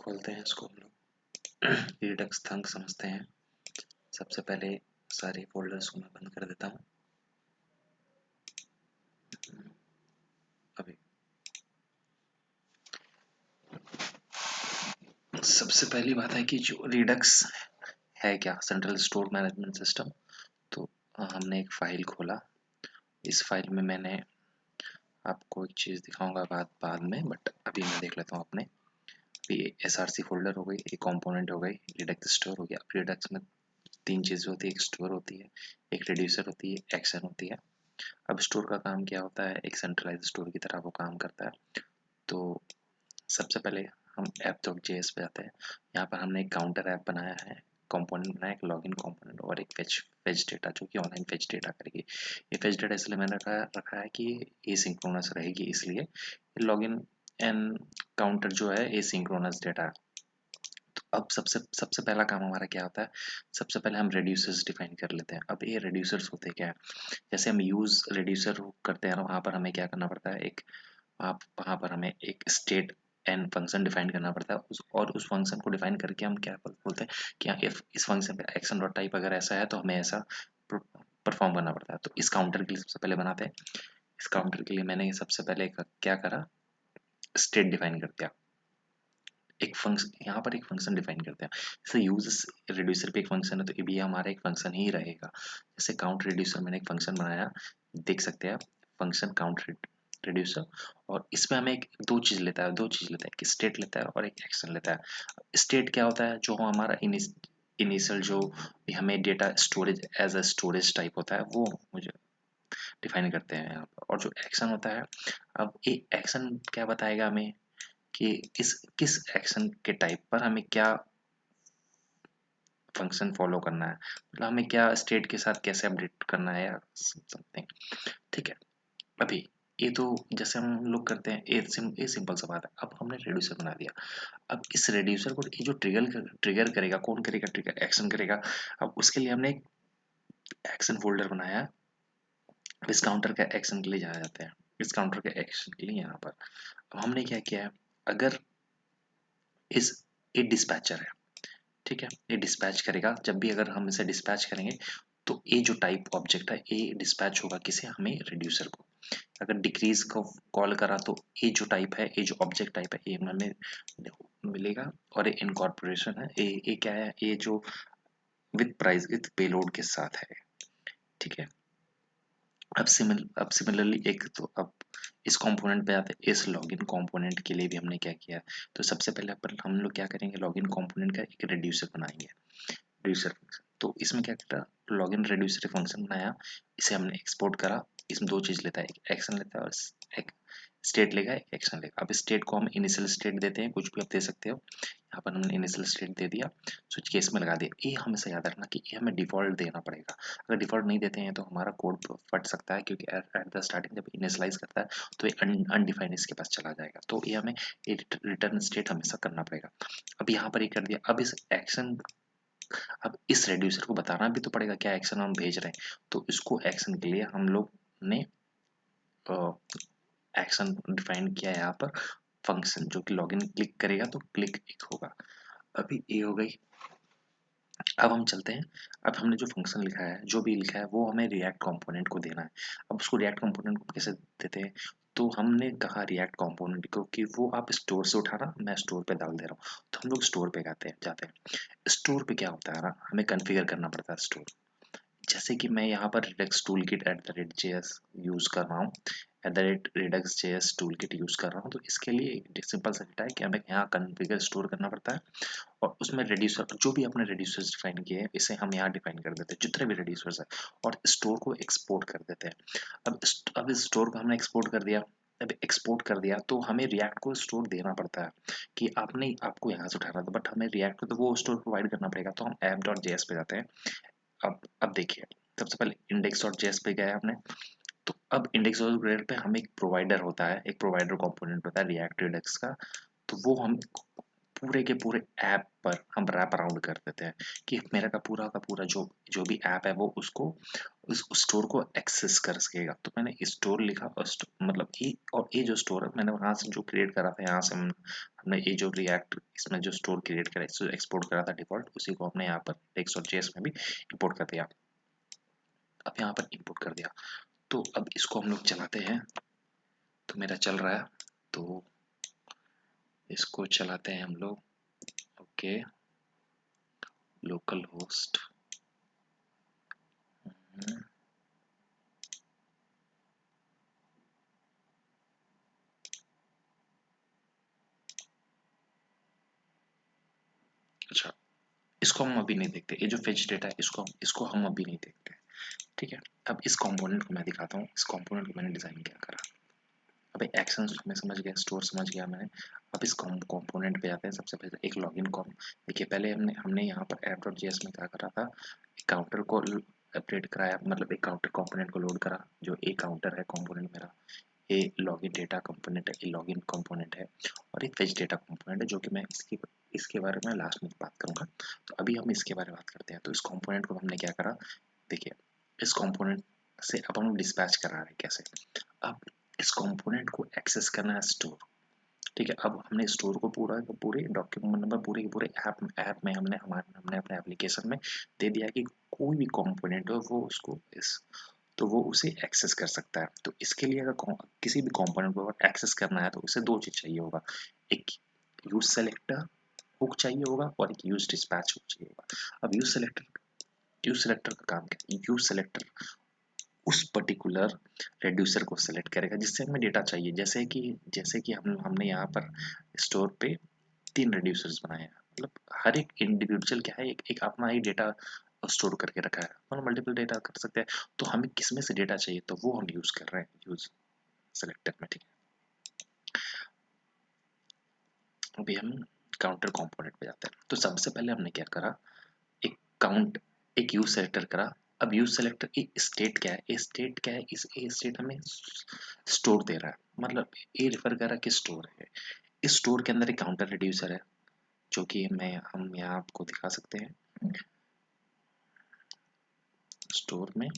खोलते हैं इसको हम लोग। रिडक्स थंक समझते हैं। सबसे पहले सारे फोल्डर्स को मैं बंद कर देता हूँ अभी। सबसे पहली बात है कि जो रिडक्स है क्या, सेंट्रल स्टोर मैनेजमेंट सिस्टम। तो हमने एक फाइल खोला। इस फाइल में मैंने आपको एक चीज़ दिखाऊंगा बाद में, बट अभी मैं देख लेता हूँ अपने। ये SRC फोल्डर हो गई, एक कंपोनेंट हो गई, रिडक्स स्टोर हो गया। रिडक्स में तीन चीज़ें होती है, एक स्टोर होती है, एक रिड्यूसर होती है, एक्शन होती है। अब स्टोर का काम क्या होता है, एक सेंट्रलाइज स्टोर की तरह वो काम करता है। तो सबसे पहले हम app.js पे आते हैं। यहाँ पर हमने एक काउंटर ऐप बनाया है, कंपोनेंट बनाया, एक लॉगिन कंपोनेंट और एक फेच डेटा, जो कि ऑनलाइन फेच डेटा करेगी। ये फेच डेटा इसलिए मैंने रखा है कि एसिंक्रोनस रहेगी, इसलिए लॉगिन एंड काउंटर जो है एसिंक्रोनस डेटा। तो अब सबसे सबसे पहला काम हमारा क्या होता है, सबसे पहले हम रेड्यूसर्स डिफाइन कर लेते हैं। अब ये रेड्यूसर्स होते क्या है, जैसे हम यूज रेड्यूसर करते हैं ना, वहाँ पर हमें क्या करना पड़ता है, एक आप वहाँ पर हमें एक स्टेट एंड फंक्शन डिफाइन करना पड़ता है उस फंक्शन को डिफाइन करके हम क्या बोलते हैं कि इफ इस फंक्शन पे एक्शन डॉट टाइप अगर ऐसा है तो हमें ऐसा परफॉर्म करना पड़ता है। तो इस काउंटर के लिए सबसे पहले बनाते हैं। इस काउंटर के लिए मैंने सबसे पहले क्या करा, स्टेट डिफाइन कर दिया। एक फंक्शन यहाँ पर एक फंक्शन डिफाइन करते हैं। जैसे यूज रिड्यूसर पे एक फंक्शन है तो ये भी हमारा एक फंक्शन ही रहेगा। जैसे काउंट रिड्यूसर मैंने एक फंक्शन बनाया, देख सकते हैं आप, फंक्शन काउंट रिड्यूसर। और इसमें हमें दो चीज लेता है, एक स्टेट लेता है और एक एक्शन लेता है। स्टेट क्या होता है, जो हमारा इनिशियल जो हमें data storage as a storage type होता है वो मुझे डिफाइन करते हैं यहाँ पर। और जो एक्शन होता है, अब एक एक्शन क्या बताएगा हमें कि किस एक्शन के टाइप पर हमें क्या फंक्शन फॉलो करना है, मतलब हमें क्या स्टेट के साथ कैसे अपडेट करना है या समथिंग। ठीक है। अभी ये तो जैसे हम लोग करते हैं, ये सिंपल सा बात है। अब हमने रेड्यूसर बना दिया। अब इस रेड्यूसर को ये जो ट्रिगर करेगा, कौन करेगा, ट्रिगर एक्शन करेगा। अब उसके लिए हमने एक एक्शन फोल्डर बनाया है। अब इस काउंटर के एक्शन के लिए जाया जाता है, इस काउंटर के एक्शन के लिए यहाँ पर। अब हमने क्या किया है, अगर इस ये डिस्पैचर है, ठीक है, ये डिस्पैच करेगा। जब भी अगर हम इसे डिस्पैच करेंगे तो ये जो टाइप ऑब्जेक्ट है ये डिस्पैच होगा किसे, हमें रिड्यूसर को। अगर डिक्रीज को कॉल करा तो ये जो टाइप है, ये जो ऑब्जेक्ट टाइप है ये हमें मिलेगा। और ये इनकॉर्पोरेशन है, ये क्या है, ये जो विद प्राइस विद पेलोड के साथ है। ठीक है। अब सिमिलरली एक तो अब इस कंपोनेंट पे आते हैं। इस लॉगिन कंपोनेंट के लिए भी हमने क्या किया, तो सबसे पहले पर हम लोग क्या करेंगे, लॉगिन कंपोनेंट का एक रिड्यूसर बनाएंगे, रिड्यूसर फंक्शन। तो इसमें क्या करता है, लॉगिन रिड्यूसर फंक्शन बनाया, इसे हमने एक्सपोर्ट करा। इसमें दो चीज लेता है, एक एक्शन लेता है और एक स्टेट लेगा, एक एक्शन लेगा। अब स्टेट को हम इनिशियल स्टेट देते हैं, कुछ भी आप दे सकते हो। यहाँ पर हमने इनिशियल स्टेट दे दिया, स्विच केस में लगा दिया। ये हमेशा याद रखना कि ये हमें डिफॉल्ट देना पड़ेगा। अगर डिफॉल्ट नहीं देते हैं तो हमारा कोड फट सकता है, क्योंकि एट द स्टार्टिंग जब इनिशियलाइज करता है तो ये अनडिफाइंड इसके पास चला जाएगा। तो ये हमें रिटर्न स्टेट हमेशा करना पड़ेगा। अब यहाँ पर ये कर दिया। अब इस एक्शन, अब इस रेड्यूसर को बताना भी तो पड़ेगा क्या एक्शन हम भेज रहे हैं। तो इसको एक्शन के लिए हम लोग ने एक्शन डिफाइन किया है यहाँ पर, फंक्शन जो कि लॉगिन क्लिक करेगा तो क्लिक एक होगा। अभी ये हो गई। अब हम चलते हैं। अब हमने जो फंक्शन लिखा है, जो भी लिखा है वो हमें रिएक्ट कंपोनेंट को देना है। अब उसको रिएक्ट कंपोनेंट को कैसे देते हैं, तो हमने कहा रिएक्ट कंपोनेंट को कि वो आप स्टोर से उठाना, मैं स्टोर पे डाल दे रहा हूँ। तो हम लोग स्टोर पे जाते हैं। स्टोर पे क्या होता है ना, हमें कॉन्फ़िगर करना पड़ता है स्टोर। जैसे कि मैं यहाँ पर Redux tool kit @JS use कर रहा हूँ, Redux JS tool kit use कर रहा हूँ। तो इसके लिए एक सिंपल सा डेटा है कि हमें यहाँ कॉन्फ़िगर स्टोर करना पड़ता है। और उसमें रेड्यूसर, जो भी आपने रेड्यूसर्स डिफाइन किए हैं इसे हम यहाँ डिफाइन कर देते हैं, जितने भी रेड्यूसर्स हैं, और स्टोर को एक्सपोर्ट कर देते हैं। अब इस स्टोर को हमने एक्सपोर्ट कर दिया। अब एक्सपोर्ट कर दिया तो हमें रिएक्ट को स्टोर देना पड़ता है कि आपने आपको यहाँ से उठाना था, बट हमें रिएक्ट को तो वो स्टोर प्रोवाइड करना पड़ेगा। तो हम app.js पे जाते हैं। अब देखिए, सबसे पहले index.js पे गए आपने। तो अब index.js पे हमें एक प्रोवाइडर होता है, एक प्रोवाइडर कंपोनेंट होता है रिएक्ट रिडक्स का। तो वो हम पूरे के पूरे ऐप पर हम रैप अराउंड कर देते हैं कि मेरा का पूरा जो जो भी ऐप है वो उसको उस स्टोर को एक्सेस कर सकेगा। तो मैंने स्टोर लिखा और मतलब ये जो स्टोर है मैंने वहां से जो क्रिएट करा था, यहाँ से हमने ये जो रिएक्ट इसमें जो स्टोर क्रिएट करा एक्सपोर्ट करा था डिफॉल्ट, उसी को हमने यहाँ पर React.js में भी इंपोर्ट कर दिया। अब यहाँ पर इंपोर्ट कर दिया, तो अब इसको हम लोग चलाते हैं। तो मेरा चल रहा है, तो इसको चलाते हैं हम लोग। ओके, लोकल होस्ट, अच्छा इसको हम अभी नहीं देखते, ये जो फेच डेटा है इसको हम अभी नहीं देखते। ठीक है, अब इस कंपोनेंट को मैं दिखाता हूँ। इस कंपोनेंट को मैंने डिजाइन क्या करा। अब एक्शन में समझ गया, स्टोर समझ गया मैंने। अब इस कंपोनेंट पे आते हैं। सबसे पहले एक लॉगिन कॉम, देखिए पहले हमने यहाँ पर app.js में क्या करा था, एक काउंटर को अपडेट कराया, मतलब एक काउंटर कंपोनेंट को लोड करा। जो एक काउंटर है कंपोनेंट मेरा, ये लॉगिन डेटा कंपोनेंट है, ये लॉगिन कंपोनेंट है, और एक फेच डेटा कंपोनेंट है, जो कि मैं इसके बारे में लास्ट में बात करूंगा। तो अभी हम इसके बारे में बात करते हैं। तो इस कंपोनेंट को हमने क्या करा, देखिए इस कंपोनेंट से अब हम डिस्पैच करा रहे हैं कैसे। अब इस कंपोनेंट को एक्सेस करना है स्टोर। ठीक है, अब हमने स्टोर को पूरे डॉक्यूमेंट नंबर पूरे ऐप में हमने अपने एप्लीकेशन में दे दिया कि कोई भी कंपोनेंट हो वो उसको तो वो उसे एक्सेस कर सकता है। तो इसके लिए अगर किसी भी कंपोनेंट को एक्सेस करना है तो उसे दो चीज चाहिए होगा, एक यूज सेलेक्टर हुक चाहिए होगा और एक यूज डिस्पैच हुक चाहिए होगा। अब यूज सेलेक्टर का काम क्या है, यूज सेलेक्टर उस पर्टिकुलर रेड्यूसर को सेलेक्ट करेगा जिससे हमें डेटा चाहिए। जैसे कि हमने यहाँ पर स्टोर पे 3 रेड्यूसर्स बनाए हैं, मतलब हर एक इंडिविजुअल क्या है, एक अपना ही डेटा स्टोर करके रखा है, मतलब मल्टीपल डेटा कर सकते हैं। तो हमें किस में से डेटा चाहिए, तो वो हम यूज कर रहे हैं यूज सेलेक्टर में। ठीक है, अभी हम काउंटर कंपोनेंट पे जाते हैं। तो सबसे पहले हमने क्या करा, एक काउंट एक यूज सेलेक्टर करा। अब यूज सेलेक्टर की स्टेट क्या है, स्टेट क्या है, इस स्टेट हमें स्टोर दे रहा है, मतलब ये रेफर कर रहा है कि स्टोर है। इस स्टोर के अंदर एक काउंटर रिड्यूसर है, जो कि हम यहाँ आपको दिखा सकते हैं। स्टोर में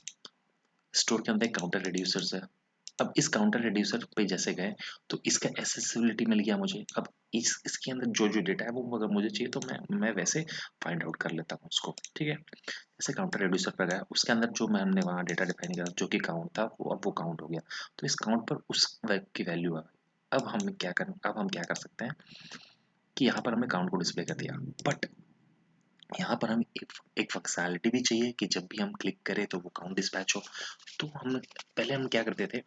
स्टोर के अंदर एक काउंटर रिड्यूसर्स है। अब इस काउंटर रिड्यूसर पे जैसे गए तो इसका एसेसिबिलिटी मिल गया मुझे। अब इसके अंदर जो जो डेटा है वो अगर मुझे चाहिए तो मैं वैसे फाइंड आउट कर लेता हूँ उसको। ठीक है, जैसे काउंटर रिड्यूसर पर गया, उसके अंदर जो हमने वहाँ डेटा डिफाइन किया जो कि काउंट था, वो अब वो काउंट हो गया। तो इस काउंट पर उस वेब की वैल्यू आ गई। अब हम क्या कर सकते हैं कि यहाँ पर हमने काउंट को डिस्प्ले कर दिया, बट यहाँ पर हमें एक फंक्शनैलिटी भी चाहिए कि जब भी हम क्लिक करें तो वो काउंट डिस्पैच हो। तो हम क्या करते थे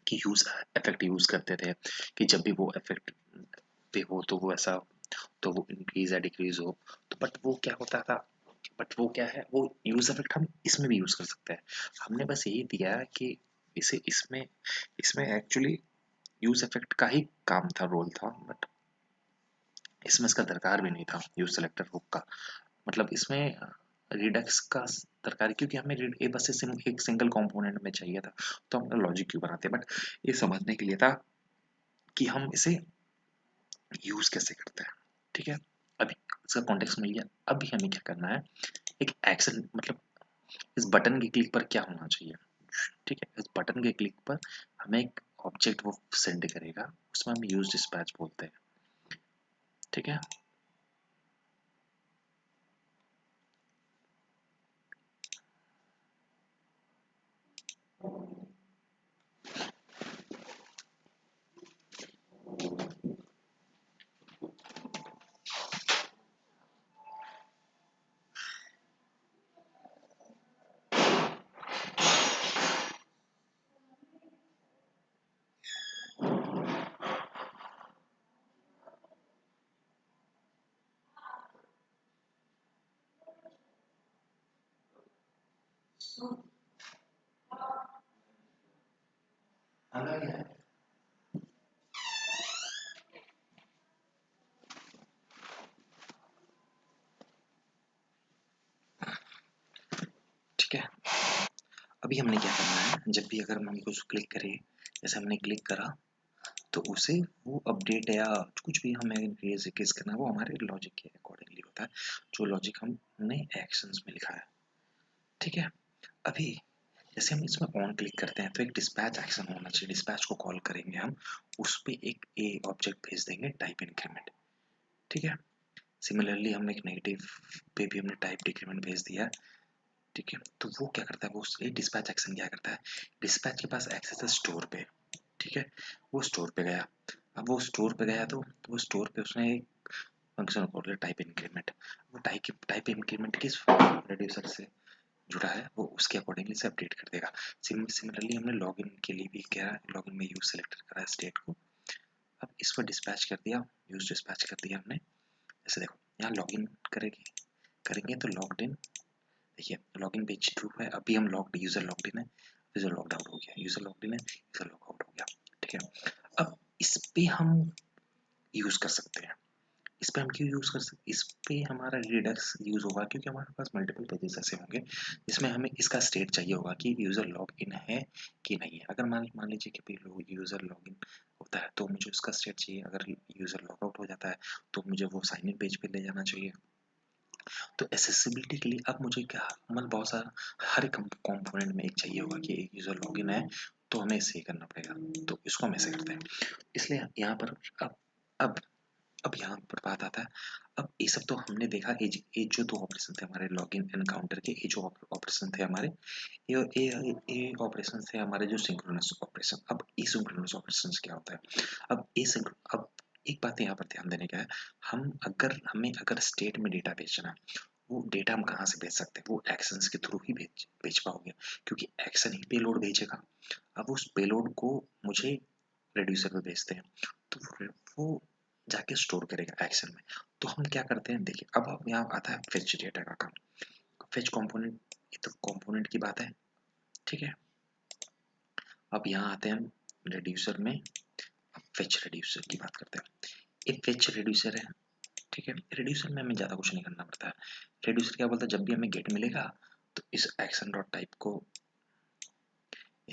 कि यूज इफेक्ट यूज करते थे कि जब भी वो इफेक्ट पे हो तो वो ऐसा, तो वो इंक्रीज या डिक्रीज हो। तो बट वो क्या है, वो यूज इफेक्ट हम इसमें भी यूज कर सकते हैं। हमने बस यही दिया है कि इसे इसमें इसमें एक्चुअली यूज इफेक्ट का ही काम था, रोल था, बट इसमें इसका दरकार भी नहीं था यूज सेलेक्टर हुक का। मतलब इसमें रिडक्स का दरकार, क्योंकि हमें ये बस एक सिंगल कंपोनेंट में चाहिए था, तो हम लॉजिक क्यों बनाते। बट ये समझने के लिए था कि हम इसे यूज कैसे करते हैं। ठीक है, अभी इसका कॉन्टेक्स्ट मिल गया। अभी हमें क्या करना है, एक एक्शन, मतलब इस बटन के क्लिक पर क्या होना चाहिए। ठीक है, इस बटन के क्लिक पर हमें एक ऑब्जेक्ट वो सेंड करेगा, उसमें हम यूज डिस्पैच बोलते हैं। ठीक है, ठीक है, अभी हमने क्या करना है, जब भी अगर हम कुछ क्लिक करें, जैसे हमने क्लिक करा तो उसे वो अपडेट या कुछ भी हमें केस करना है वो हमारे लॉजिक के अकॉर्डिंगली होता है, जो लॉजिक हमने एक्शंस में लिखा है। ठीक है, अभी जैसे हम इसमें ऑन क्लिक करते हैं तो एक डिस्पैच एक्शन होना चाहिए, डिस्पैच को कॉल करेंगे हम, उस पे एक ए ऑब्जेक्ट भेज देंगे टाइप इंक्रीमेंट, ठीक है। सिमिलरली हमने एक नेगेटिव पे भी हमने टाइप डिक्रीमेंट भेज दिया, ठीक है। तो वो क्या करता है, वो डिस्पैच एक्शन क्या करता है, डिस्पैच के पास एक्सेस है स्टोर पे, ठीक है। वो स्टोर पे गया, अब वो स्टोर पे गया तो वो स्टोर पे उसने एक फंक्शन कॉल किया टाइप इंक्रीमेंट, वो टाइप इंक्रीमेंट किस रेड्यूसर से जुड़ा है वो उसके अकॉर्डिंगली से अपडेट कर देगा। सिमिलरली हमने लॉगिन के लिए भी क्या है, लॉगिन में यूज सेलेक्ट करा है स्टेट को, अब इस पर डिस्पैच कर दिया, यूज डिस्पैच कर दिया हमने। जैसे देखो यहाँ लॉगिन करेंगे तो लॉग्ड इन, देखिए लॉगिन पेज ट्रू है, अभी हम लॉग्ड यूजर लॉग्ड इन है, यूजर लॉग्ड आउट हो गया, यूजर लॉग्ड इन है, यूजर लॉग आउट हो गया, ठीक है। अब इस पे हम यूज कर सकते हैं, इस पे हम क्यों यूज कर सकते, इस पे हमारा रिडक्स यूज होगा क्योंकि हमारे पास मल्टीपल पेजेस ऐसे होंगे जिसमें हमें इसका स्टेट चाहिए होगा कि यूजर लॉग इन है कि नहीं है। अगर मान लीजिए कि यूजर लॉग इन होता है तो मुझे उसका स्टेट चाहिए, अगर यूजर लॉग आउट हो जाता है तो मुझे वो साइन इन पेज पे ले जाना चाहिए। तो एसेसिबिलिटी के लिए अब मुझे क्या, मतलब बहुत सारा हर एक कंपोनेंट में एक चाहिए होगा कि एक यूजर लॉगिन है तो हमें इसे करना पड़ेगा, तो इसको हम ऐसे करते हैं। इसलिए यहाँ पर अब अब यहाँ पर बात आता है, अब ये सब तो हमने देखा, ये जो दो ऑपरेशन थे हमारे लॉगिन एनकाउंटर के, ये जो ऑपरेशन थे हमारे, ये ऑपरेशन थे हमारे जो सिंक्रोनस ऑपरेशन। अब एसिंक्रोनस ऑपरेशन क्या होता है, अब एक बात यहाँ पर ध्यान देने का है, हमें अगर स्टेट में डेटा भेजना है, वो डेटा हम कहाँ से भेज सकते हैं, वो एक्शंस के थ्रू ही भेज पाओगे, क्योंकि एक्शन ही पेलोड भेजेगा। अब उस पेलोड को मुझे रेड्यूसर पे भेजते हैं तो वो जाके स्टोर करेगा एक्शन में। तो हम क्या करते हैं, देखिए अब यहाँ आता है फेच डेटा का काम, फेच कंपोनेंट, ये तो कंपोनेंट की बात है, ठीक है। अब यहाँ आते हैं हम रेड्यूसर में, अब फेच रेड्यूसर की बात करते हैं। एक फेच रेड्यूसर है, ठीक है। रेड्यूसर में हमें ज़्यादा कुछ नहीं करना पड़ता है। रेड्यूसर क्या बोलता है, जब भी हमें गेट मिलेगा तो इस एक्शन डॉट टाइप को,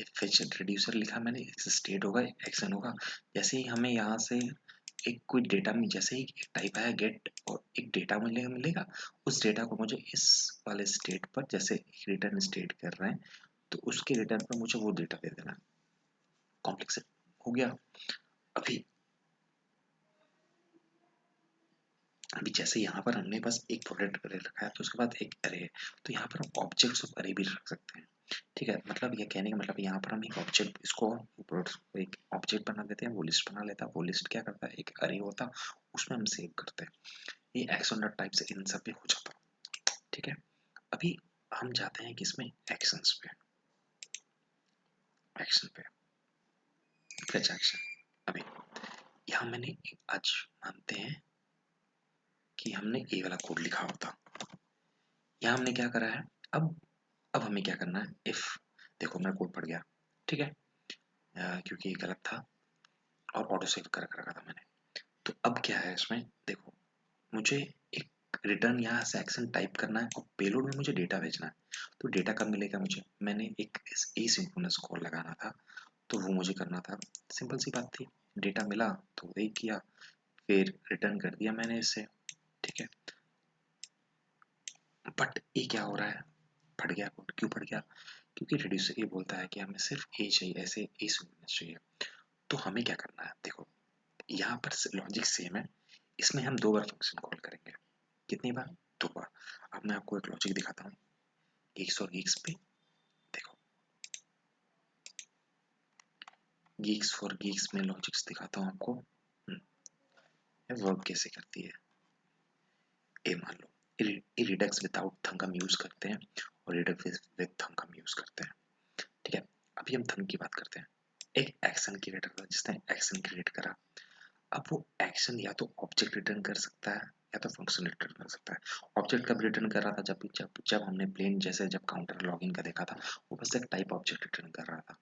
फेच रेड्यूसर लिखा मैंने, इस स्टेट होगा एक्शन होगा, जैसे ही हमें यहाँ से एक कोई डेटा में, जैसे ही एक टाइप आया गेट और एक डेटा मिलेगा, उस डेटा को मुझे इस वाले स्टेट पर, जैसे रिटर्न स्टेट कर रहे हैं तो उसके रिटर्न पर मुझे वो डेटा दे देना। कॉम्प्लेक्स हो गया। अभी अभी जैसे यहाँ पर हमने बस एक प्रोडक्ट अरे रखा है तो उसके बाद एक अरे है, तो यहाँ पर हम ऑब्जेक्ट्स ऑफ अरे भी रख सकते हैं, ठीक है। मतलब ये कहने का मतलब यहाँ पर हम एक ऑब्जेक्ट, इसको एक ऑब्जेक्ट बना देते हैं, वो लिस्ट बना लेता है, वो लिस्ट क्या करता है, एक अरे होता है, उसमें हम सेव करते हैं। ये एक्शन डॉट टाइप से इन सब पे हो जाता है, ठीक है। अभी हम जाते हैं किसमें, एक्शंस पे, एक्शन पे, फेच एक्शन। अभी यहाँ मैंने आज मानते हैं कि हमने ए वाला कोड लिखा होता, यहाँ हमने क्या करा है, अब हमें क्या करना है, इफ देखो मेरा कोड पड़ गया, ठीक है, क्योंकि ये गलत था और ऑटो सेव कर रखा था मैंने। तो अब क्या है इसमें देखो, मुझे एक रिटर्न यहाँ से एक्शन टाइप करना है और पेलोड में मुझे डेटा भेजना है। तो डेटा कब मिलेगा मुझे, मैंने एक एसिंक्रोनस कॉल लगाना था तो वो मुझे करना था, सिंपल सी बात थी। डेटा मिला तो वही किया, फिर रिटर्न कर दिया मैंने इसे, ठीक है। बट ये क्या हो रहा है, फट गया कोड, क्यों फट गया, क्योंकि रेड्यूसर ये बोलता है कि हमें सिर्फ ए चाहिए, ऐसे ए सिंक्रोनस चाहिए। तो हमें क्या करना है, देखो यहाँ पर लॉजिक सेम है, इसमें हम 2 बार फंक्शन कॉल करेंगे। कितनी बार, 2 बार। अब मैं आपको एक लॉजिक दिखाता हूँ गीक्स और गीक्स पे, देखो गीक्स फॉर गीक्स में लॉजिक्स दिखाता हूँ आपको, वर्क कैसे करती है। ए मान लो रिडक्स विदाउट थंब यूज करते हैं और रिडक्स विद थंब यूज करते हैं, ठीक है। अभी हम थंब की बात करते हैं। एक एक्शन क्रिएट करा, जिसने एक्शन क्रिएट करा, अब वो एक्शन या तो ऑब्जेक्ट रिटर्न कर सकता है या तो फंक्शन रिटर्न कर सकता है। ऑब्जेक्ट कब रिटर्न कर रहा था, जब हमने प्लेन जैसे जब काउंटर लॉगिन का देखा था, वो बस एक टाइप ऑब्जेक्ट रिटर्न कर रहा था,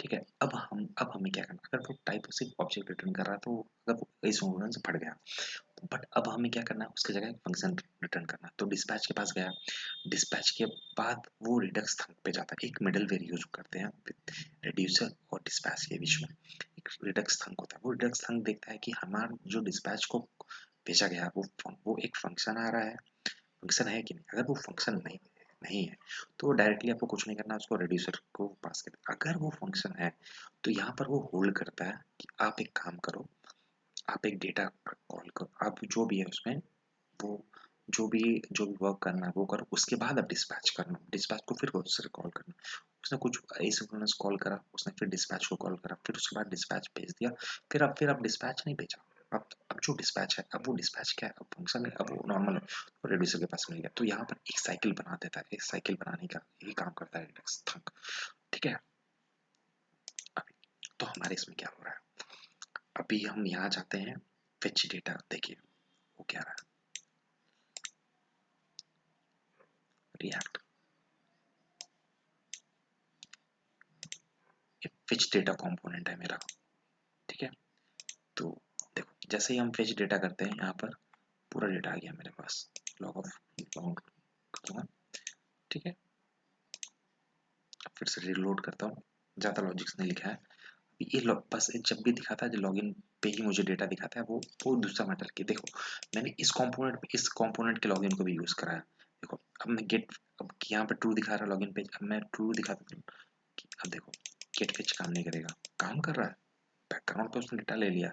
ठीक है। अब हमें क्या करना, अगर वो टाइप सिर्फ ऑब्जेक्ट रिटर्न कर रहा है तो अगर वो इस उदाहरण से फट गया, बट अब हमें क्या करना है, उसकी जगह एक फंक्शन रिटर्न करना है। तो डिस्पैच के पास गया, डिस्पैच के बाद वो रिडक्स थंब पे जाता है, एक मिडल वेयर यूज करते हैं रेड्यूसर और डिस्पैच के बीच में एक रिडक्स थंब होता है। वो रिडक्स थंब देखता है कि हमारा जो डिस्पैच को भेजा गया वो एक फंक्शन आ रहा है, फंक्शन है कि नहीं। अगर वो फंक्शन नहीं नहीं है, तो डायरेक्टली आपको कुछ नहीं करना, उसको रेड्यूसर को पास कर। अगर वो फंक्शन है तो यहाँ पर वो होल्ड करता है कि आप एक काम करो, आप एक डेटा कॉल करो, आप जो भी है उसमें वो जो भी वर्क करना है वो करो, उसके बाद आप डिस्पैच करना, डिस्पैच को फिर उससे कॉल करना। उसने कुछ एसिंक्रोनस कॉल करा, उसने फिर डिस्पैच को कॉल करा, फिर उसके बाद डिस्पैच भेज दिया, फिर आप डिस्पैच नहीं भेजा, अब जो डिस्पैच है, अब वो डिस्पैच क्या है, अब फंक्शन है, अब वो नॉर्मल है, तो रेड्यूसर के पास मिल गया। तो यहाँ पर एक साइकिल बना देता है, एक साइकिल बनाने का यही काम करता है रेडक्स थंक। ठीक है, अभी तो हमारे इसमें क्या हो रहा है, अभी हम यहाँ जाते हैं फेच डेटा, देखिए वो क्या रहा है, रिएक्ट फेच डेटा कंपोनेंट है मेरा। ठीक है, तो देखो जैसे ही हम फेच डेटा करते हैं, यहाँ पर पूरा डेटा आ गया मेरे पास, लॉग ऑफ लॉग कर दूंगा। ठीक है, फिर से रीलोड करता हूँ, ज़्यादा लॉजिक्स नहीं लिखा है। ये बस जब भी दिखाता है, जो लॉगिन पे ही मुझे डेटा दिखाता है, वो दूसरा मैटर की। देखो मैंने इस कंपोनेंट के लॉगिन को भी यूज़ करा है। देखो अब मैं गेट, अब यहाँ पे ट्रू दिखा रहा है लॉगिन पेज, अब मैं ट्रू दिखा देता हूँ कि अब देखो गेट फेच काम नहीं करेगा, काम कर रहा है, बैकग्राउंड पे उसने डेटा ले लिया,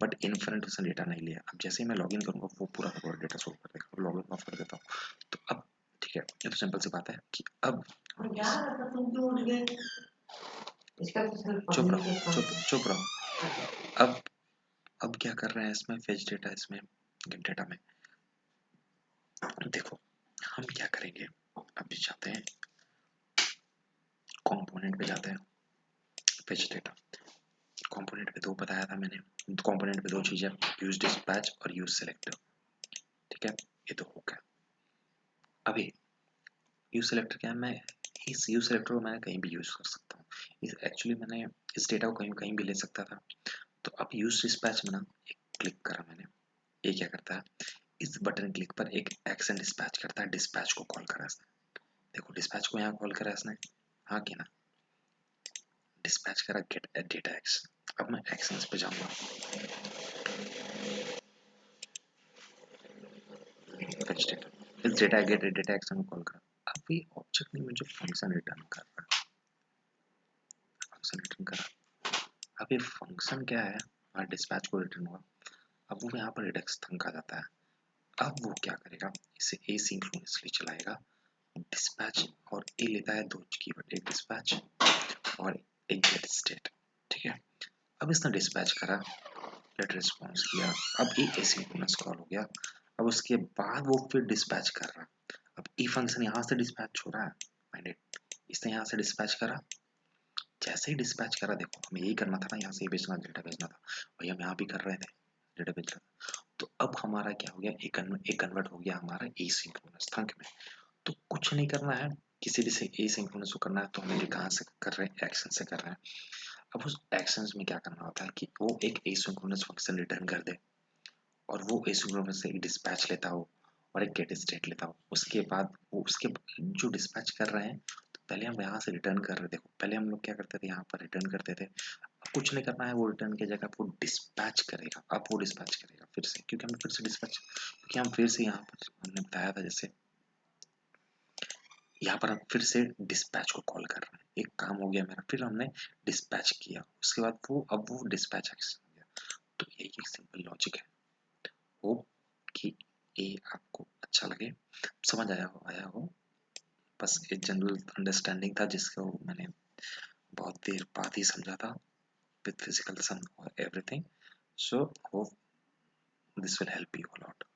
बट इनफरेंट उसने डेटा नहीं लिया। अब जैसे ही मैं लॉगिन करूंगा वो पूरा का पूरा डेटा सोल्व कर देगा। लॉगिन ऑफ कर देता हूँ, तो अब ठीक है, ये तो सिंपल सी बात है कि अब चुप रहो, चुप रहो। अब क्या कर रहे हैं इसमें फेच डेटा, इसमें गेट डेटा में देखो हम क्या करेंगे, अभी जाते हैं कंपोनेंट पे, जाते हैं फेच डेटा। कंपोनेंट पे दो बताया था मैंने, कंपोनेंट पे दो चीजें, यूज डिस्पैच और यूज सेलेक्टर। ठीक है, ये तो हो गया। अभी यूज सेलेक्टर क्या है, मैं इस यूज सेलेक्टर को मैं कहीं भी यूज कर सकता हूँ। इस एक्चुअली मैंने इस डेटा को कहीं कहीं भी ले सकता था। तो अब यूज डिस्पैच में ना एक क्लिक करा मैंने, ये क्या करता है, इस बटन क्लिक पर एक एक्शन डिस्पैच करता है, डिस्पैच को कॉल करा इसने। देखो डिस्पैच को यहाँ कॉल करा इसने, हाँ कि ना, डिस्पैच करा गेट डेटा एक्स। अब मैं एक्शंस पे जाऊंगा, फेच डेटा, इस डेटा गेट डेटा एक्शन को कॉल करा। अब ये ऑब्जेक्ट ने मुझे फंक्शन रिटर्न कर रहा है, फंक्शन रिटर्न करा। अब ये फंक्शन क्या है, हमारा डिस्पैच को रिटर्न हुआ। अब वो यहाँ पर रिडक्स थंक आ जाता है। अब वो क्या करेगा, इसे एसिंक्रोनसली चलाएगा, डिस्पैच और ए लेता है दो कीवर्ड, एक डिस्पैच और एक गेट स्टेट। ठीक है, अब इसने डिस्पैच करा, गेट रिस्पॉन्स किया, अब ये एसिंक्रोनस कॉल हो गया। अब उसके बाद वो फिर डिस्पैच कर रहा, अब ई फंक्शन यहाँ से डिस्पैच हो रहा है, माइंडेड, इसने यहाँ से डिस्पैच करा, जैसे ही डिस्पैच करा, देखो हमें यही करना था ना, यहाँ से ये भेजना, डेटा भेजना था, वही हम यहाँ भी कर रहे थे, डेटा भेज रहे थे। तो अब हमारा क्या हो गया, एक कन्वर्ट हो गया हमारा एसिंक्रोनस थंक में। तो कुछ नहीं करना है, किसी भी से एसिंक्रोनस को करना है तो हम ये कहाँ से कर रहे हैं, एक्शन से कर रहे हैं। अब उस एक्शंस में क्या करना होता है कि वो एक एसिंक्रोनस फंक्शन रिटर्न कर दे, और वो एसिंक्रोनस से डिस्पैच लेता हो और एक गेट स्टेट लेता हो। उसके बाद वो उसके जो डिस्पैच कर रहे हैं, तो पहले हम यहाँ से रिटर्न कर रहे थे, देखो पहले हम लोग क्या करते थे, यहाँ पर रिटर्न करते थे। अब कुछ नहीं करना है, वो रिटर्न की जगह वो डिस्पैच करेगा, अब वो डिस्पैच करेगा फिर से, क्योंकि हमने फिर से डिस्पैच, क्योंकि हम फिर से यहाँ पर हमने बताया था, जैसे यहाँ पर हम फिर से डिस्पैच को कॉल कर रहे हैं, एक काम हो गया मेरा, फिर हमने डिस्पैच किया, उसके बाद वो डिस्पैच एक्शन हो गया। तो यही एक सिंपल लॉजिक है। होप कि ये आपको अच्छा लगे, समझ आया हो। बस एक जनरल अंडरस्टैंडिंग था जिसको मैंने बहुत देर बाद ही समझा था, with physical sum or everything. So hope this will help you a lot.